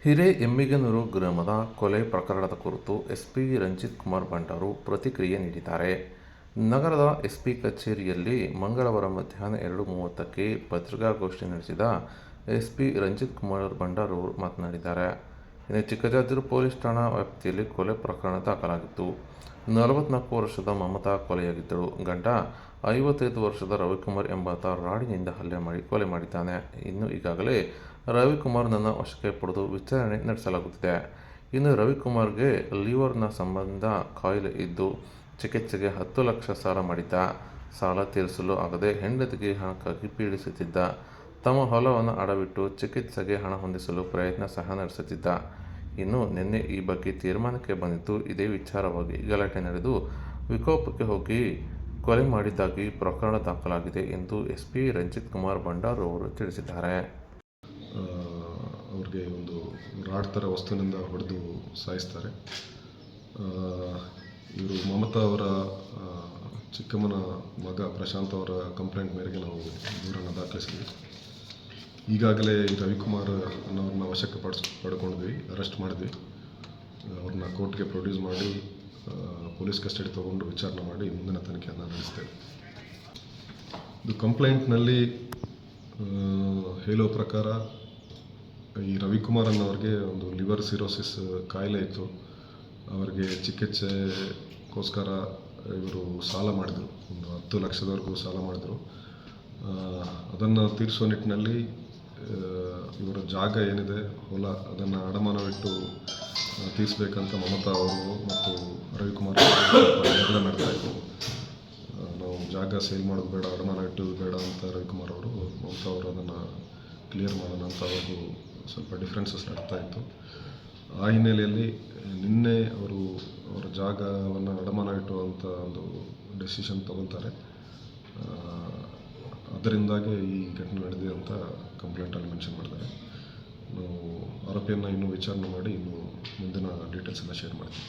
ಹಿರೇಎಮ್ಮಿಗನೂರು ಗ್ರಾಮದ ಕೊಲೆ ಪ್ರಕರಣದ ಕುರಿತು ಎಸ್ಪಿ ರಂಜಿತ್ ಕುಮಾರ್ ಭಂಡಾರು ಪ್ರತಿಕ್ರಿಯೆ ನೀಡಿದ್ದಾರೆ. ನಗರದ ಎಸ್ಪಿ ಕಚೇರಿಯಲ್ಲಿ ಮಂಗಳವಾರ ಮಧ್ಯಾಹ್ನ 2:30ಕ್ಕೆ ಪತ್ರಿಕಾಗೋಷ್ಠಿ ನಡೆಸಿದ ಎಸ್ಪಿ ರಂಜಿತ್ ಕುಮಾರ್ ಭಂಡಾರು ಮಾತನಾಡಿದ್ದಾರೆ. ಇನ್ನು ಚಿಕ್ಕಜಾಜೂರು ಪೊಲೀಸ್ ಠಾಣಾ ವ್ಯಾಪ್ತಿಯಲ್ಲಿ ಕೊಲೆ ಪ್ರಕರಣ ದಾಖಲಾಗಿತ್ತು. 44 ವರ್ಷದ ಮಮತಾ ಕೊಲೆಯಾಗಿದ್ದಳು. ಗಂಡ 55 ವರ್ಷದ ರವಿಕುಮಾರ್ ಎಂಬಾತ ರಾಡಿನಿಂದ ಹಲ್ಲೆ ಮಾಡಿ ಕೊಲೆ ಮಾಡಿದ್ದಾನೆ. ಇನ್ನು ಈಗಾಗಲೇ ರವಿಕುಮಾರ್ನನ್ನು ವಶಕ್ಕೆ ಪಡೆದು ವಿಚಾರಣೆ ನಡೆಸಲಾಗುತ್ತಿದೆ. ಇನ್ನು ರವಿಕುಮಾರ್ಗೆ ಲಿವರ್ನ ಸಂಬಂಧ ಕಾಯಿಲೆ ಇದ್ದು ಚಿಕಿತ್ಸೆಗೆ 10 ಲಕ್ಷ ಸಾಲ ಮಾಡಿದ್ದ. ಸಾಲ ತೀರಿಸಲು ಆಗದೆ ಹೆಂಡತಿಗೆ ಹಣಕ್ಕಾಗಿ ಪೀಡಿಸುತ್ತಿದ್ದ. ತಮ್ಮ ಹೊಲವನ್ನು ಅಡವಿಟ್ಟು ಚಿಕಿತ್ಸೆಗೆ ಹಣ ಹೊಂದಿಸಲು ಪ್ರಯತ್ನ ಸಹ ನಡೆಸುತ್ತಿದ್ದ. ಇನ್ನು ನಿನ್ನೆ ಈ ಬಗ್ಗೆ ತೀರ್ಮಾನಕ್ಕೆ ಬಂದಿದ್ದು, ಇದೇ ವಿಚಾರವಾಗಿ ಗಲಾಟೆ ನಡೆದು ವಿಕೋಪಕ್ಕೆ ಹೋಗಿ ಕೊಲೆ ಮಾಡಿದ್ದಾಗಿ ಪ್ರಕರಣ ದಾಖಲಾಗಿದೆ ಎಂದು ಎಸ್ಪಿ ರಂಜಿತ್ ಕುಮಾರ್ ಭಂಡಾರು ಅವರು ತಿಳಿಸಿದ್ದಾರೆ. ಅವ್ರಿಗೆ ಒಂದು ರಾಡ್ ಥರ ವಸ್ತುವಿನಿಂದ ಹೊಡೆದು ಸಾಯಿಸ್ತಾರೆ. ಇವರು ಮಮತಾ ಅವರ ಚಿಕ್ಕಮ್ಮನ ಮಗ ಪ್ರಶಾಂತ್ ಅವರ ಕಂಪ್ಲೇಂಟ್ ಮೇರೆಗೆ ನಾವು ದೂರನ್ನು ದಾಖಲಿಸಿದ್ವಿ. ಈಗಾಗಲೇ ರವಿಕುಮಾರ್ ಅನ್ನೋರನ್ನ ವಶಕ್ಕೆ ಪಡ್ಕೊಂಡಿದ್ವಿ, ಅರೆಸ್ಟ್ ಮಾಡಿದ್ವಿ. ಅವ್ರನ್ನ ಕೋರ್ಟ್ಗೆ ಪ್ರೊಡ್ಯೂಸ್ ಮಾಡಿ ಪೊಲೀಸ್ ಕಸ್ಟಡಿ ತೊಗೊಂಡು ವಿಚಾರಣೆ ಮಾಡಿ ಮುಂದಿನ ತನಿಖೆಯನ್ನು ನಡೆಸ್ತೇವೆ. ಇದು ಕಂಪ್ಲೇಂಟ್ನಲ್ಲಿ ಹೇಳೋ ಪ್ರಕಾರ ಈ ರವಿಕುಮಾರ್ ಅನ್ನೋರಿಗೆ ಒಂದು ಲಿವರ್ ಸಿರೋಸಿಸ್ ಕಾಯಿಲೆ ಇತ್ತು. ಅವರಿಗೆ ಚಿಕಿತ್ಸೆಗೋಸ್ಕರ ಇವರು ಸಾಲ ಮಾಡಿದರು, ಒಂದು 10 ಲಕ್ಷದವರೆಗೂ ಸಾಲ ಮಾಡಿದರು. ಅದನ್ನು ತೀರಿಸೋ ನಿಟ್ಟಿನಲ್ಲಿ ಇವರ ಜಾಗ ಏನಿದೆ, ಹೊಲ, ಅದನ್ನು ಅಡಮಾನವಿಟ್ಟು ತೀರಿಸಬೇಕಂತ ಮಮತಾ ಅವರು ಮತ್ತು ರವಿಕುಮಾರ್ ಜಗಳ ನಡ್ತಾಯಿದ್ರು. ನಾವು ಜಾಗ ಸೇಲ್ ಮಾಡೋದು ಬೇಡ, ಅಡಮಾನ ಇಟ್ಟೋದು ಬೇಡ ಅಂತ ರವಿಕುಮಾರ್ ಅವರು, ಮಮತಾ ಅವರು ಅದನ್ನು ಕ್ಲಿಯರ್ ಮಾಡೋಣ ಅಂತ ಅವ್ರಿಗೂ ಸ್ವಲ್ಪ ಡಿಫ್ರೆನ್ಸಸ್ ನಡ್ತಾಯಿತ್ತು. ಆ ಹಿನ್ನೆಲೆಯಲ್ಲಿ ನಿನ್ನೆ ಅವರ ಜಾಗವನ್ನು ಅಡಮಾನ ಇಟ್ಟುವಂಥ ಒಂದು ಡೆಸಿಷನ್ ತಗೊಳ್ತಾರೆ. ಅದರಿಂದಾಗಿ ಈ ಘಟನೆ ನಡೆದಿದೆ ಅಂತ ಕಂಪ್ಲೇಂಟಲ್ಲಿ ಮೆನ್ಷನ್ ಮಾಡಿದ್ದಾರೆ. ನಾವು ಆರೋಪಿಯನ್ನು ಇನ್ನೂ ವಿಚಾರಣೆ ಮಾಡಿ ಇನ್ನೂ ಮುಂದಿನ ಡೀಟೇಲ್ಸನ್ನು ಶೇರ್ ಮಾಡ್ತೀವಿ.